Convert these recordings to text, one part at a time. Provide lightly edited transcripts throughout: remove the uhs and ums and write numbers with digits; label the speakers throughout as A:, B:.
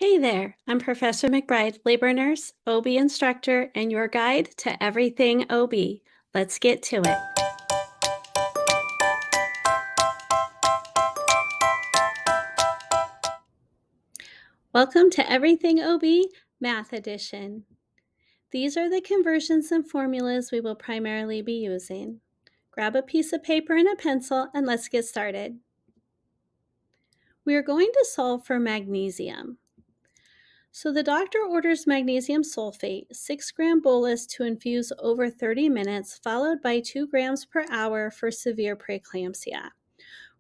A: Hey there, I'm Professor McBride, labor nurse, OB instructor, and your guide to everything OB. Let's get to it. Welcome to Everything OB Math Edition. These are the conversions and formulas we will primarily be using. Grab a piece of paper and a pencil and let's get started. We are going to solve for magnesium. So the doctor orders magnesium sulfate, 6-gram bolus to infuse over 30 minutes, followed by 2 grams per hour for severe preeclampsia.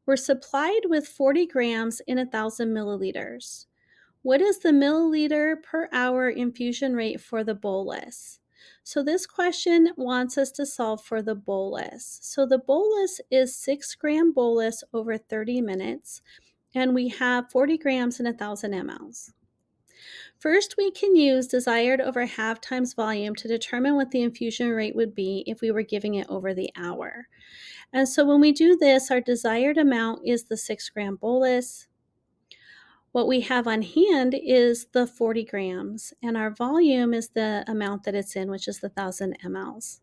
A: We're supplied with 40 grams in 1,000 milliliters. What is the milliliter per hour infusion rate for the bolus? So this question wants us to solve for the bolus. So the bolus is 6-gram bolus over 30 minutes, and we have 40 grams in 1,000 mLs. First, we can use desired over half times volume to determine what the infusion rate would be if we were giving it over the hour. And so when we do this, our desired amount is the 6-gram bolus. What we have on hand is the 40 grams, and our volume is the amount that it's in, which is the 1,000 mLs.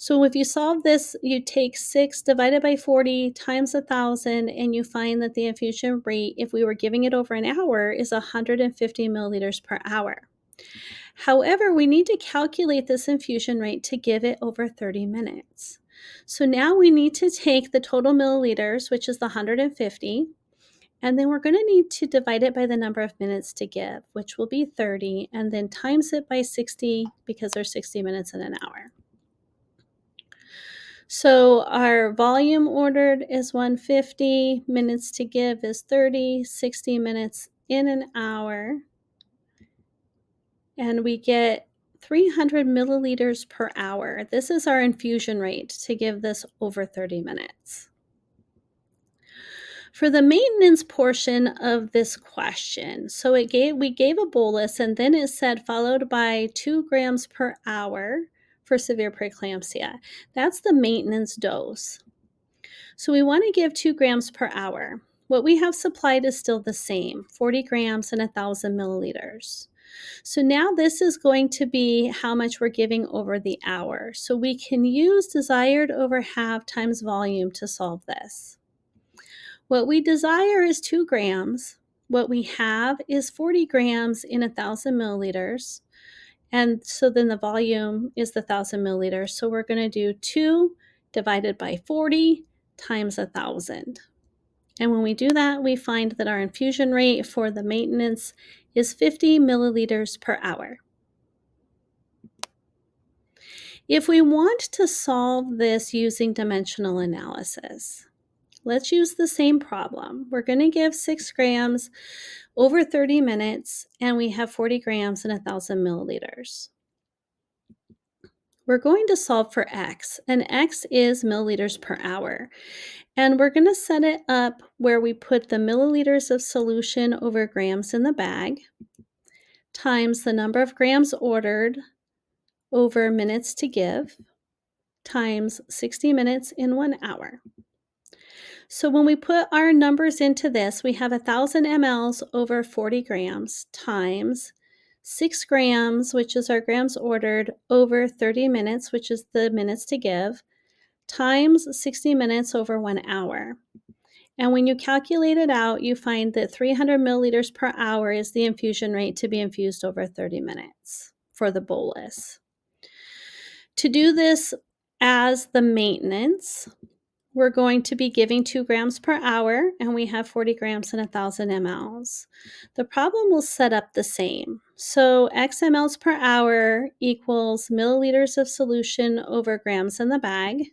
A: So if you solve this, you take 6 divided by 40 times 1,000, and you find that the infusion rate, if we were giving it over an hour, is 150 milliliters per hour. However, we need to calculate this infusion rate to give it over 30 minutes. So now we need to take the total milliliters, which is the 150, and then we're going to need to divide it by the number of minutes to give, which will be 30, and then times it by 60 because there's 60 minutes in an hour. So our volume ordered is 150, minutes to give is 30, 60 minutes in an hour, and we get 300 milliliters per hour. This is our infusion rate to give this over 30 minutes. For the maintenance portion of this question, so we gave a bolus, and then it said followed by 2 grams per hour for severe preeclampsia. That's the maintenance dose. So we want to give 2 grams per hour. What we have supplied is still the same, 40 grams and 1,000 milliliters. So now this is going to be how much we're giving over the hour. So we can use desired over half times volume to solve this. What we desire is 2 grams. What we have is 40 grams in 1,000 milliliters. And so then the volume is the 1,000 milliliters. So we're going to do 2 divided by 40 times 1,000. And when we do that, we find that our infusion rate for the maintenance is 50 milliliters per hour. If we want to solve this using dimensional analysis, let's use the same problem. We're going to give 6 grams over 30 minutes, and we have 40 grams in 1,000 milliliters. We're going to solve for x, and x is milliliters per hour. And we're going to set it up where we put the milliliters of solution over grams in the bag times the number of grams ordered over minutes to give times 60 minutes in 1 hour. So when we put our numbers into this, we have 1,000 mLs over 40 grams times 6 grams, which is our grams ordered, over 30 minutes, which is the minutes to give, times 60 minutes over 1 hour. And when you calculate it out, you find that 300 milliliters per hour is the infusion rate to be infused over 30 minutes for the bolus. To do this as the maintenance, we're going to be giving 2 grams per hour, and we have 40 grams and 1,000 mLs. The problem will set up the same. So x mLs per hour equals milliliters of solution over grams in the bag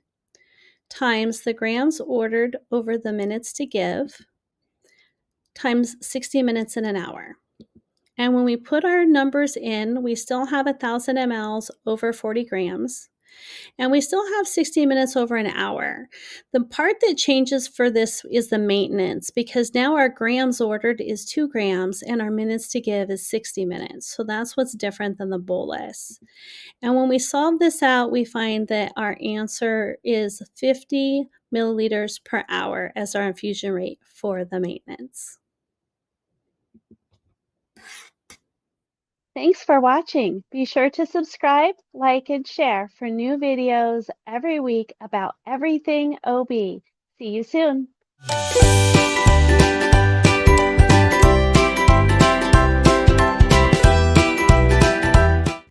A: times the grams ordered over the minutes to give times 60 minutes in an hour. And when we put our numbers in, we still have 1,000 mLs over 40 grams. And we still have 60 minutes over an hour. The part that changes for this is the maintenance, because now our grams ordered is 2 grams and our minutes to give is 60 minutes. So that's what's different than the bolus. And when we solve this out, we find that our answer is 50 milliliters per hour as our infusion rate for the maintenance. Thanks for watching. Be sure to subscribe, like, and share for new videos every week about everything OB. See you soon.